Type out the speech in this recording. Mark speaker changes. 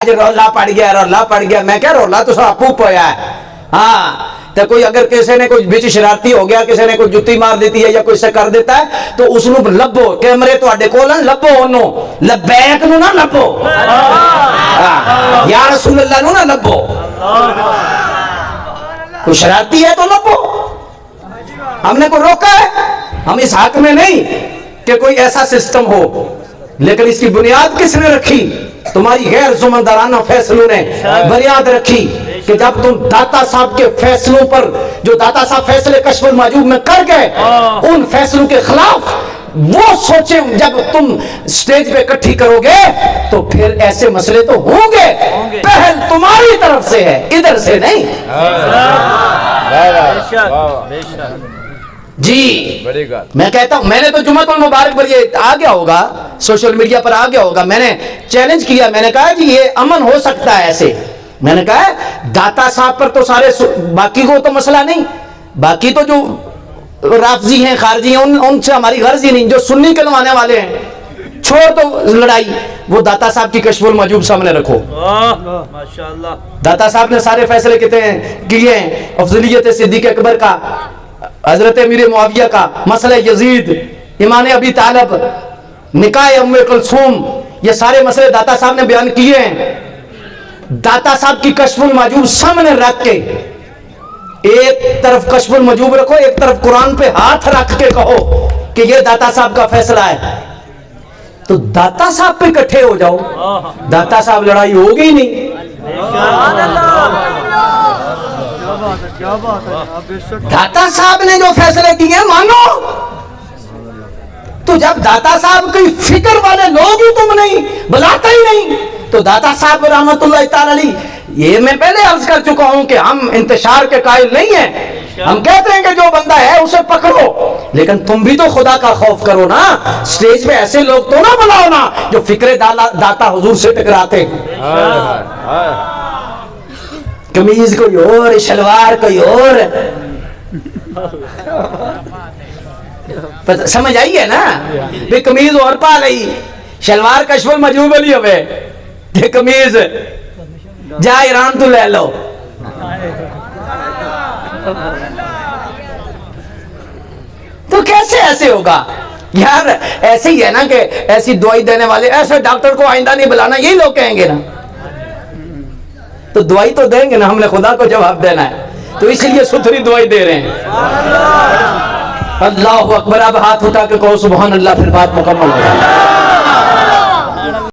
Speaker 1: रौला पड़ गया। मैं क्या रौला तो सब आपू पोया है। हाँ तो कोई अगर किसी ने कोई बिच शरारती हो गया, किसी ने कोई जुत्ती मार देती है या कोई से कर देता है तो उसनु लभो, कैमरे तुहाडे कोल लभो, ओनू लबैक नु ना लभो, या रसूल अल्लाह नु ना लभो। कोई शरारती है तो लभो, हमने को रोका है। हम इस हक में नहीं कि कोई ऐसा सिस्टम हो, लेकिन इसकी बुनियाद किसने रखी? तुम्हारी गैर जुम्मेदाराना फैसलों ने बुनियाद रखी कि जब तुम दाता साहब के फैसलों पर, जो दाता साहब फैसले कश्फुल माजूब में कर गए, उन फैसलों के खिलाफ वो सोचे जब तुम स्टेज पे इकट्ठी करोगे तो फिर ऐसे मसले तो होंगे। पहल तुम्हारी तरफ से है, इधर से नहीं। जी मैं कहता हूं, मैंने तो जुम्मतुल मुबारक पर ये आ गया होगा, सोशल मीडिया पर आ गया होगा, मैंने चैलेंज किया, मैंने कहा जी ये अमन हो सकता है ऐसे। मैंने कहा दाता साहब पर तो सारे, बाकी को तो मसला नहीं, बाकी तो जो राफजी हैं, खारजी हैं, उनसे हमारी गर्ज ही नहीं। जो सुन्नी कहलवाने वाले हैं छोड़ तो लड़ाई, वो दाता साहब की कश्फुल मजूब सामने रखो। माशाअल्लाह दाता साहब ने सारे फैसले किए हैं, अफजलियत सिद्दीक अकबर का, हजरत अमीर मुआविया का, मसला यजीद, इमाम अबी तालिब, निकाह उम्मे कुलसूम, ये सारे मसले दाता साहब ने बयान किए हैं। दाता साहब की कश्फुल मजूब सामने रख के, एक तरफ कश्फुल मजूब रखो, एक तरफ कुरान पे हाथ रख के कहो कि ये दाता साहब का फैसला है, तो दाता साहब पे इकट्ठे हो जाओ, दाता साहब लड़ाई होगी ही नहीं। दाता साहब ने जो फैसले किए मानो, तो जब दाता साहब की फिक्र वाले लोग ही तुम नहीं, बुलाता ही नहीं, तो दाता साहब रहमतुल्लाह ताला अलैह, ये मैं पहले अर्ज कर चुका हूं कि हम इंतशार के कायल नहीं हैं। हम कहते हैं कि जो बंदा है उसे पकड़ो, लेकिन तुम भी तो खुदा का खौफ करो ना। स्टेज पे ऐसे लोग तो ना बुलाओ ना जो फिक्रे दाता हुजूर से टकराते। कमीज कोई और, शलवार कोई और, समझ आई है ना? वे कमीज और पा लई, शलवार कश्फुल मजूब वाली हवे, ये कमीज जा ईरान तो ले लो। तो कैसे ऐसे होगा यार? ऐसे ही है ना कि ऐसी दवाई देने वाले, ऐसे डॉक्टर को आइंदा नहीं बुलाना, यही लोग कहेंगे ना, तो दवाई तो देंगे ना, हमने खुदा को जवाब देना है, तो इसलिए सुथरी दवाई दे रहे हैं। अल्लाह अकबर। अब हाथ उठा के कहो सुभान अल्लाह, फिर बात मुकम्मल हो जाए।